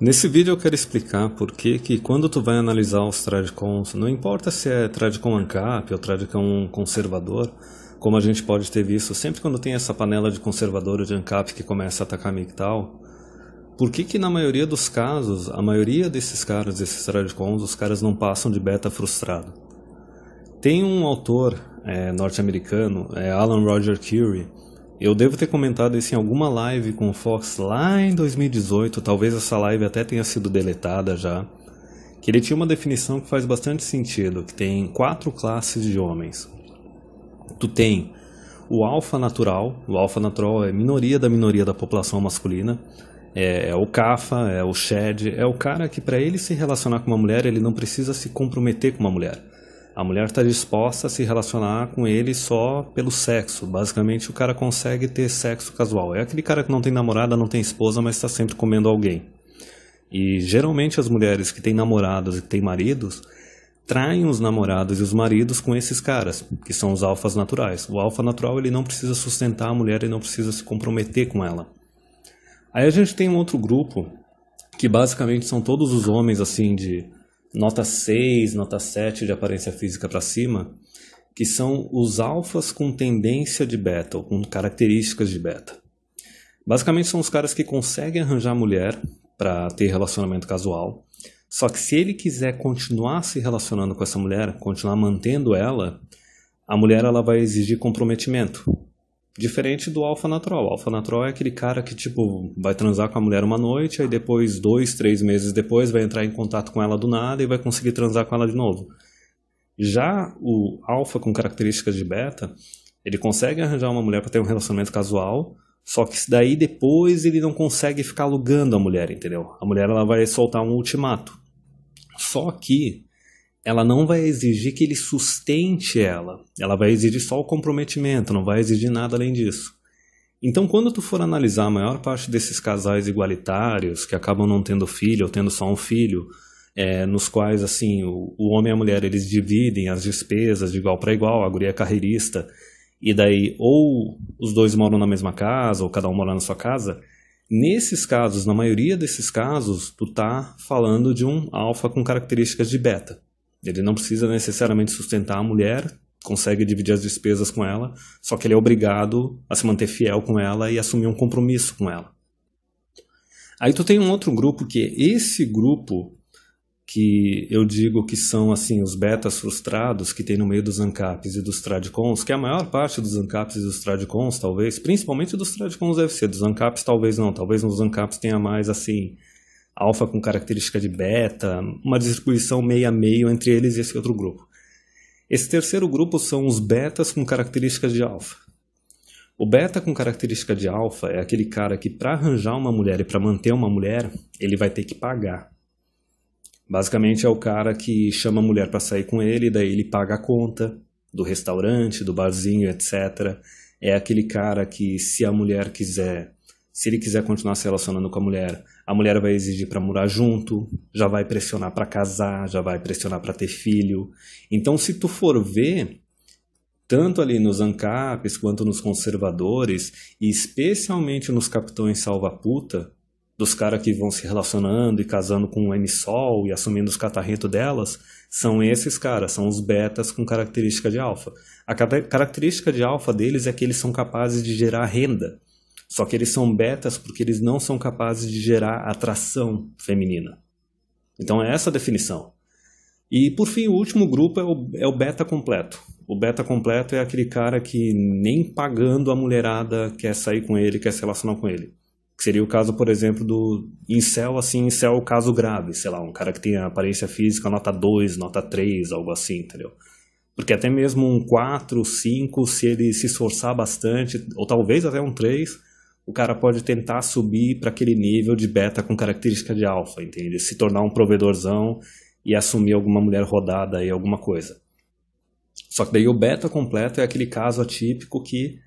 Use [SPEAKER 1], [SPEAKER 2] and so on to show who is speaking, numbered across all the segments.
[SPEAKER 1] Nesse vídeo eu quero explicar por que quando tu vai analisar os Tradcons, não importa se é Tradcon ANCAP ou Tradcon conservador, como a gente pode ter visto sempre quando tem essa panela de conservador ou de ANCAP que começa a atacar MGTOW, por que na maioria dos casos, a maioria desses caras, desses Tradcons, os caras não passam de beta frustrado? Tem um autor norte-americano, Alan Roger Curie. Eu devo ter comentado isso em alguma live com o Fox lá em 2018, talvez essa live até tenha sido deletada já, que ele tinha uma definição que faz bastante sentido, que tem 4 classes de homens. Tu tem o alfa natural é a minoria da população masculina, é o Kapha, é o Shed, é o cara que para ele se relacionar com uma mulher, ele não precisa se comprometer com uma mulher. A mulher está disposta a se relacionar com ele só pelo sexo. Basicamente o cara consegue ter sexo casual. É aquele cara que não tem namorada, não tem esposa, mas está sempre comendo alguém. E geralmente as mulheres que têm namorados e que têm maridos traem os namorados e os maridos com esses caras, que são os alfas naturais. O alfa natural ele não precisa sustentar a mulher e não precisa se comprometer com ela. Aí a gente tem um outro grupo, que basicamente são todos os homens assim de nota 6, nota 7 de aparência física para cima, que são os alfas com tendência de beta, ou com características de beta. Basicamente são os caras que conseguem arranjar mulher para ter relacionamento casual, só que se ele quiser continuar se relacionando com essa mulher, continuar mantendo ela, a mulher ela vai exigir comprometimento. Diferente do alfa natural. O alfa natural é aquele cara que tipo vai transar com a mulher uma noite, aí depois 2, 3 meses depois vai entrar em contato com ela do nada e vai conseguir transar com ela de novo. Já o alfa com características de beta, ele consegue arranjar uma mulher para ter um relacionamento casual, só que daí depois ele não consegue ficar alugando a mulher, entendeu? A mulher ela vai soltar um ultimato. Só que ela não vai exigir que ele sustente ela. Ela vai exigir só o comprometimento, não vai exigir nada além disso. Então, quando tu for analisar a maior parte desses casais igualitários, que acabam não tendo filho ou tendo só um filho, nos quais assim o homem e a mulher eles dividem as despesas de igual para igual, a guria é carreirista, e daí ou os dois moram na mesma casa, ou cada um mora na sua casa, nesses casos, na maioria desses casos, tu tá falando de um alfa com características de beta. Ele não precisa necessariamente sustentar a mulher, consegue dividir as despesas com ela, só que ele é obrigado a se manter fiel com ela e assumir um compromisso com ela. Aí tu tem um outro grupo que é esse grupo que eu digo que são assim os betas frustrados que tem no meio dos ANCAPs e dos Tradcons, que é a maior parte dos ANCAPs e dos Tradcons, talvez, principalmente dos Tradcons deve ser, dos ANCAPs talvez não, talvez nos ANCAPs tenha mais assim alfa com característica de beta, uma distribuição meio a meio entre eles e esse outro grupo. Esse terceiro grupo são os betas com características de alfa. O beta com característica de alfa é aquele cara que para arranjar uma mulher e para manter uma mulher, ele vai ter que pagar. Basicamente é o cara que chama a mulher para sair com ele, daí ele paga a conta do restaurante, do barzinho, etc. É aquele cara que se a mulher quiser... Se ele quiser continuar se relacionando com a mulher vai exigir para morar junto, já vai pressionar para casar, já vai pressionar para ter filho. Então, se tu for ver, tanto ali nos ANCAPs quanto nos conservadores, e especialmente nos capitões salva-puta, dos caras que vão se relacionando e casando com o M-Sol e assumindo os catarretos delas, são esses caras, são os betas com característica de alfa. A característica de alfa deles é que eles são capazes de gerar renda. Só que eles são betas porque eles não são capazes de gerar atração feminina. Então é essa a definição. E por fim, o último grupo é o beta completo. O beta completo é aquele cara que nem pagando a mulherada quer sair com ele, quer se relacionar com ele. Que seria o caso, por exemplo, do incel, assim, incel é o caso grave. Sei lá, um cara que tem a aparência física nota 2, nota 3, algo assim, entendeu? Porque até mesmo um 4, 5, se ele se esforçar bastante, ou talvez até um 3... o cara pode tentar subir para aquele nível de beta com característica de alfa, entende? Se tornar um provedorzão e assumir alguma mulher rodada aí, alguma coisa. Só que daí o beta completo é aquele caso atípico que,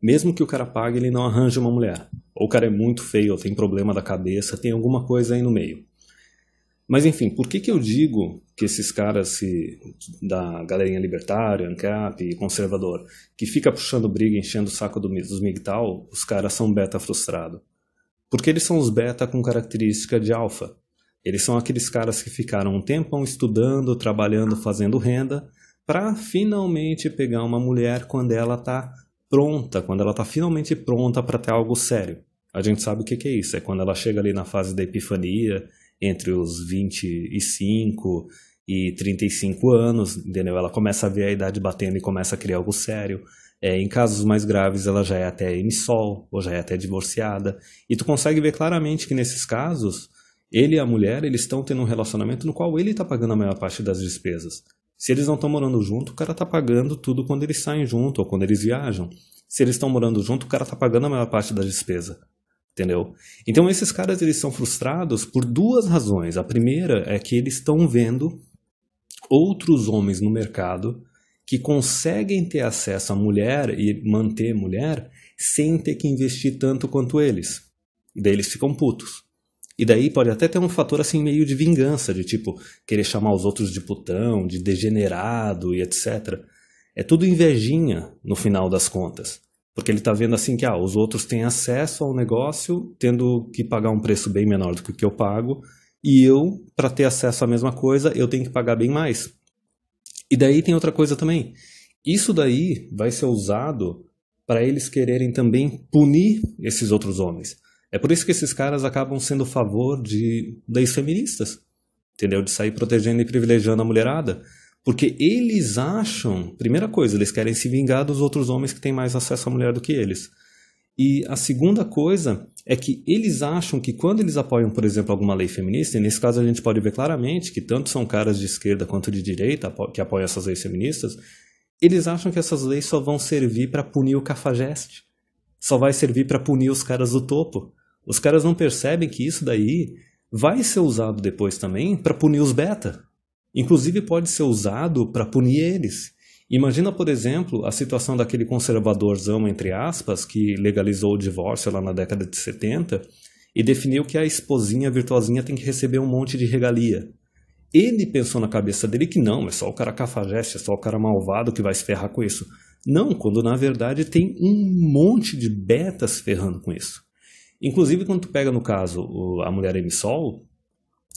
[SPEAKER 1] mesmo que o cara pague, ele não arranja uma mulher. Ou o cara é muito feio, ou tem problema da cabeça, tem alguma coisa aí no meio. Mas enfim, por que eu digo que esses caras da galerinha libertária, ANCAP e conservador, que fica puxando briga, enchendo o saco dos MGTOW, os caras são beta frustrado? Porque eles são os beta com característica de alfa. Eles são aqueles caras que ficaram um tempão estudando, trabalhando, fazendo renda, para finalmente pegar uma mulher quando ela está pronta, quando ela está finalmente pronta para ter algo sério. A gente sabe o que é isso, é quando ela chega ali na fase da epifania, entre os 25 e 35 anos, entendeu? Ela começa a ver a idade batendo e começa a criar algo sério. Em casos mais graves, ela já é até emissol, ou já é até divorciada. E tu consegue ver claramente que nesses casos, ele e a mulher, eles estão tendo um relacionamento no qual ele está pagando a maior parte das despesas. Se eles não estão morando junto, o cara está pagando tudo quando eles saem junto ou quando eles viajam. Se eles estão morando junto, o cara está pagando a maior parte da despesa. Entendeu? Então esses caras, eles são frustrados por duas razões. A primeira é que eles estão vendo outros homens no mercado que conseguem ter acesso à mulher e manter a mulher sem ter que investir tanto quanto eles. E daí eles ficam putos. E daí pode até ter um fator assim meio de vingança, de tipo, querer chamar os outros de putão, de degenerado e etc. É tudo invejinha no final das contas. Porque ele está vendo assim que os outros têm acesso ao negócio, tendo que pagar um preço bem menor do que o que eu pago, e eu, para ter acesso à mesma coisa, eu tenho que pagar bem mais. E daí tem outra coisa também. Isso daí vai ser usado para eles quererem também punir esses outros homens. É por isso que esses caras acabam sendo a favor de leis feministas, entendeu? De sair protegendo e privilegiando a mulherada. Porque eles acham, primeira coisa, eles querem se vingar dos outros homens que têm mais acesso à mulher do que eles. E a segunda coisa é que eles acham que quando eles apoiam, por exemplo, alguma lei feminista, e nesse caso a gente pode ver claramente que tanto são caras de esquerda quanto de direita que apoiam essas leis feministas, eles acham que essas leis só vão servir para punir o cafajeste. Só vai servir para punir os caras do topo. Os caras não percebem que isso daí vai ser usado depois também para punir os beta. Inclusive pode ser usado para punir eles. Imagina, por exemplo, a situação daquele conservadorzão, entre aspas, que legalizou o divórcio lá na década de 70 e definiu que a esposinha virtuosinha tem que receber um monte de regalia. Ele pensou na cabeça dele que não, é só o cara cafajeste, é só o cara malvado que vai se ferrar com isso. Não, quando na verdade tem um monte de betas ferrando com isso. Inclusive, quando tu pega, no caso, a mulher emissol,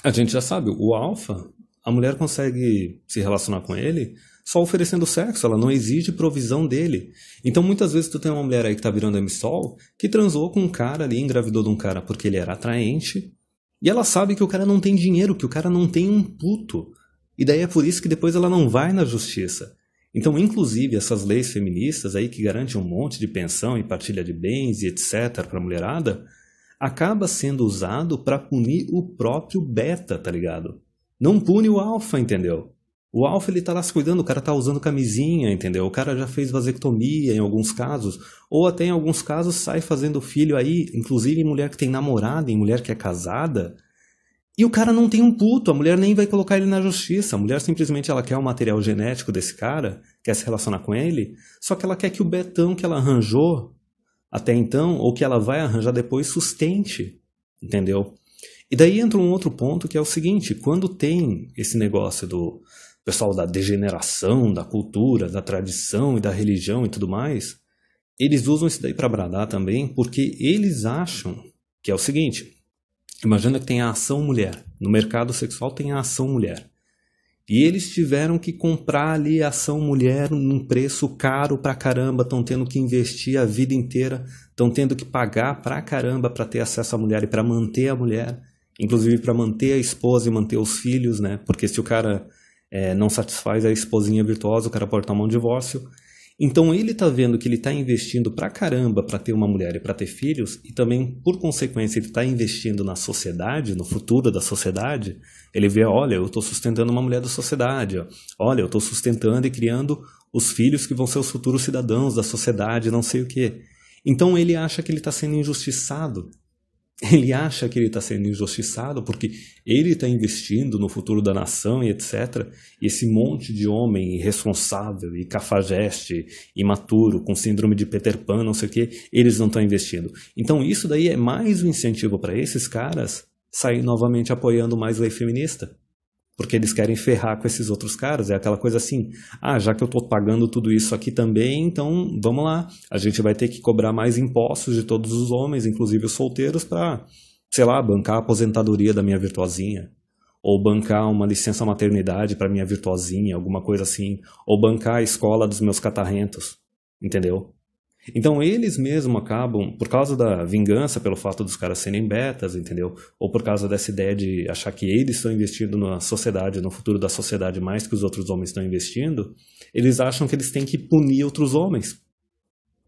[SPEAKER 1] a gente já sabe, o alfa, a mulher consegue se relacionar com ele só oferecendo sexo, ela não exige provisão dele. Então, muitas vezes, tu tem uma mulher aí que tá virando emissol, que transou com um cara ali, engravidou de um cara porque ele era atraente, e ela sabe que o cara não tem dinheiro, que o cara não tem um puto. E daí é por isso que depois ela não vai na justiça. Então, inclusive, essas leis feministas aí que garantem um monte de pensão e partilha de bens e etc. para a mulherada, acaba sendo usado para punir o próprio beta, tá ligado? Não pune o alfa, entendeu? O alfa, ele tá lá se cuidando, o cara tá usando camisinha, entendeu? O cara já fez vasectomia em alguns casos, ou até em alguns casos sai fazendo filho aí, inclusive em mulher que tem namorada, em mulher que é casada. E o cara não tem um puto, a mulher nem vai colocar ele na justiça. A mulher simplesmente ela quer o material genético desse cara, quer se relacionar com ele, só que ela quer que o betão que ela arranjou até então, ou que ela vai arranjar depois, sustente, entendeu? E daí entra um outro ponto que é o seguinte, quando tem esse negócio do pessoal da degeneração, da cultura, da tradição e da religião e tudo mais, eles usam isso daí para bradar também, porque eles acham que é o seguinte, imagina que tem a ação mulher, no mercado sexual tem a ação mulher, e eles tiveram que comprar ali a ação mulher num preço caro pra caramba, estão tendo que investir a vida inteira, estão tendo que pagar pra caramba para ter acesso à mulher e para manter a mulher, inclusive para manter a esposa e manter os filhos, né? Porque se o cara não satisfaz a esposinha virtuosa, o cara pode tomar um divórcio. Então ele está vendo que ele está investindo pra caramba para ter uma mulher e para ter filhos, e também, por consequência, ele está investindo na sociedade, no futuro da sociedade. Ele vê, olha, eu estou sustentando uma mulher da sociedade, olha, eu estou sustentando e criando os filhos que vão ser os futuros cidadãos da sociedade, não sei o quê. Então ele acha que ele está sendo injustiçado. Ele acha que ele está sendo injustiçado porque ele está investindo no futuro da nação e etc. E esse monte de homem irresponsável e cafajeste, imaturo, com síndrome de Peter Pan, não sei o que, eles não estão investindo. Então isso daí é mais um incentivo para esses caras sair novamente apoiando mais lei feminista. Porque eles querem ferrar com esses outros caras. É aquela coisa assim, já que eu estou pagando tudo isso aqui também, então vamos lá. A gente vai ter que cobrar mais impostos de todos os homens, inclusive os solteiros, para sei lá, bancar a aposentadoria da minha virtuosinha, ou bancar uma licença maternidade para minha virtuosinha, alguma coisa assim, ou bancar a escola dos meus catarrentos, entendeu? Então eles mesmos acabam, por causa da vingança pelo fato dos caras serem betas, entendeu? Ou por causa dessa ideia de achar que eles estão investindo na sociedade, no futuro da sociedade mais que os outros homens estão investindo, eles acham que eles têm que punir outros homens,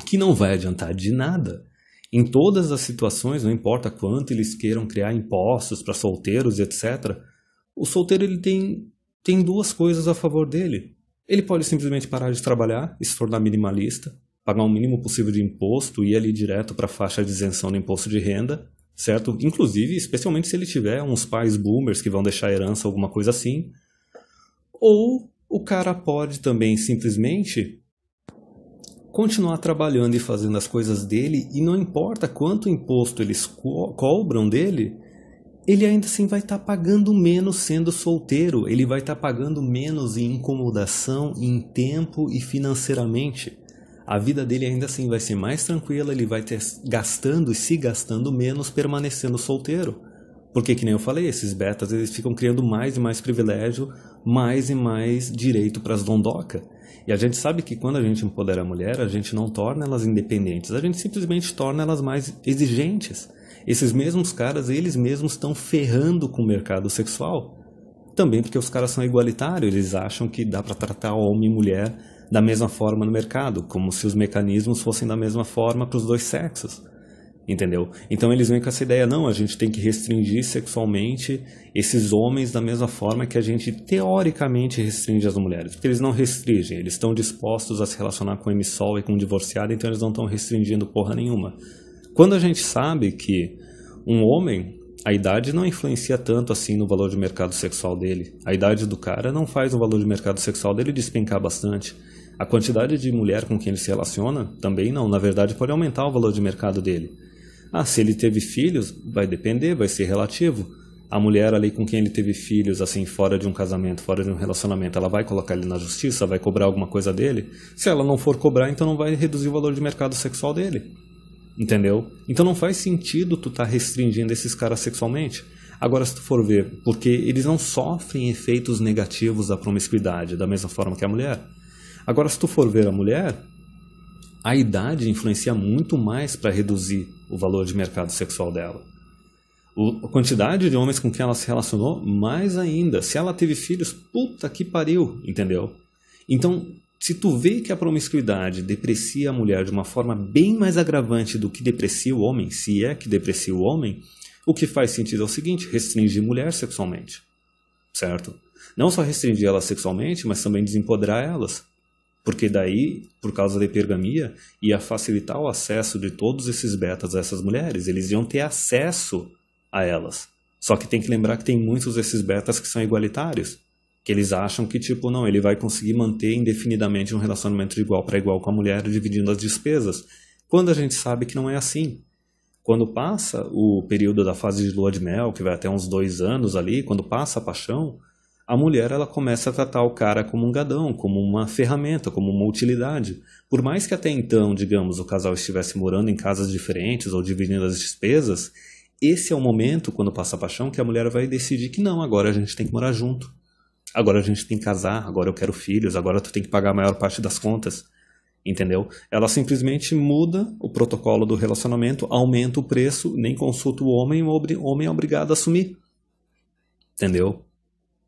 [SPEAKER 1] que não vai adiantar de nada. Em todas as situações, não importa quanto eles queiram criar impostos para solteiros, etc., o solteiro ele tem duas coisas a favor dele. Ele pode simplesmente parar de trabalhar e se tornar minimalista, pagar o mínimo possível de imposto e ir ali direto para a faixa de isenção do imposto de renda, certo? Inclusive, especialmente se ele tiver uns pais boomers que vão deixar herança, alguma coisa assim. Ou o cara pode também simplesmente continuar trabalhando e fazendo as coisas dele, e não importa quanto imposto eles cobram dele, ele ainda assim vai estar pagando menos sendo solteiro, ele vai estar pagando menos em incomodação, em tempo e financeiramente. A vida dele ainda assim vai ser mais tranquila, ele vai ter gastando e se gastando menos permanecendo solteiro. Porque, que nem eu falei, esses betas eles ficam criando mais e mais privilégio, mais e mais direito para as dondoca. E a gente sabe que quando a gente empodera a mulher, a gente não torna elas independentes, a gente simplesmente torna elas mais exigentes. Esses mesmos caras, eles mesmos estão ferrando com o mercado sexual. Também porque os caras são igualitários, eles acham que dá para tratar homem e mulher da mesma forma no mercado, como se os mecanismos fossem da mesma forma para os dois sexos, entendeu? Então eles vêm com essa ideia, não, a gente tem que restringir sexualmente esses homens da mesma forma que a gente teoricamente restringe as mulheres, porque eles não restringem, eles estão dispostos a se relacionar com emissol e com divorciado, então eles não estão restringindo porra nenhuma. Quando a gente sabe que um homem, a idade não influencia tanto assim no valor de mercado sexual dele, a idade do cara não faz o valor de mercado sexual dele despencar bastante. A quantidade de mulher com quem ele se relaciona também não, na verdade pode aumentar o valor de mercado dele. Se ele teve filhos, vai depender, vai ser relativo. A mulher ali com quem ele teve filhos, assim, fora de um casamento, fora de um relacionamento, ela vai colocar ele na justiça, vai cobrar alguma coisa dele? Se ela não for cobrar, então não vai reduzir o valor de mercado sexual dele. Entendeu? Então não faz sentido tu estar restringindo esses caras sexualmente. Agora, se tu for ver, porque eles não sofrem efeitos negativos da promiscuidade, da mesma forma que a mulher. Agora, se tu for ver a mulher, a idade influencia muito mais para reduzir o valor de mercado sexual dela. A quantidade de homens com quem ela se relacionou, mais ainda. Se ela teve filhos, puta que pariu, entendeu? Então, se tu vê que a promiscuidade deprecia a mulher de uma forma bem mais agravante do que deprecia o homem, se é que deprecia o homem, o que faz sentido é o seguinte, restringir mulher sexualmente, certo? Não só restringir elas sexualmente, mas também desempoderar elas. Porque daí, por causa da hipergamia, ia facilitar o acesso de todos esses betas a essas mulheres. Eles iam ter acesso a elas. Só que tem que lembrar que tem muitos desses betas que são igualitários. Que eles acham que, tipo, não, ele vai conseguir manter indefinidamente um relacionamento de igual para igual com a mulher, dividindo as despesas. Quando a gente sabe que não é assim. Quando passa o período da fase de lua de mel, que vai até uns 2 anos ali, quando passa a paixão, a mulher ela começa a tratar o cara como um gadão, como uma ferramenta, como uma utilidade. Por mais que até então, digamos, o casal estivesse morando em casas diferentes ou dividindo as despesas, esse é o momento, quando passa a paixão, que a mulher vai decidir que não, agora a gente tem que morar junto. Agora a gente tem que casar, agora eu quero filhos, agora tu tem que pagar a maior parte das contas. Entendeu? Ela simplesmente muda o protocolo do relacionamento, aumenta o preço, nem consulta o homem é obrigado a assumir. Entendeu?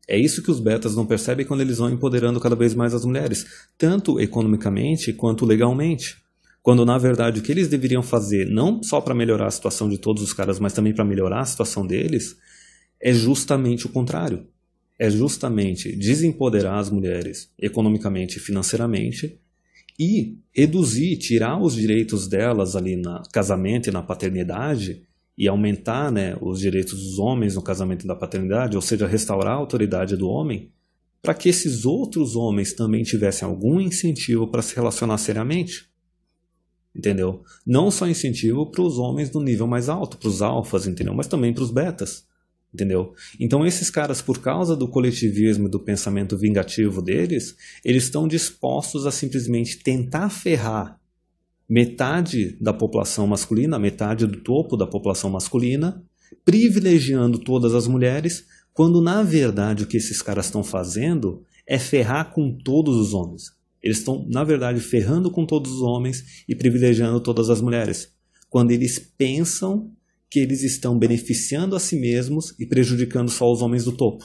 [SPEAKER 1] É isso que os betas não percebem quando eles vão empoderando cada vez mais as mulheres, tanto economicamente quanto legalmente. Quando, na verdade, o que eles deveriam fazer, não só para melhorar a situação de todos os caras, mas também para melhorar a situação deles, é justamente o contrário. É justamente desempoderar as mulheres economicamente e financeiramente e reduzir, tirar os direitos delas ali no casamento e na paternidade e aumentar, né, os direitos dos homens no casamento e na paternidade, ou seja, restaurar a autoridade do homem, para que esses outros homens também tivessem algum incentivo para se relacionar seriamente. Entendeu? Não só incentivo para os homens do nível mais alto, para os alfas, entendeu? Mas também para os betas. Entendeu? Então esses caras, por causa do coletivismo e do pensamento vingativo deles, eles estão dispostos a simplesmente tentar ferrar metade da população masculina, metade do topo da população masculina, privilegiando todas as mulheres, quando na verdade o que esses caras estão fazendo é ferrar com todos os homens. Eles estão, na verdade, ferrando com todos os homens e privilegiando todas as mulheres, quando eles pensam que eles estão beneficiando a si mesmos e prejudicando só os homens do topo.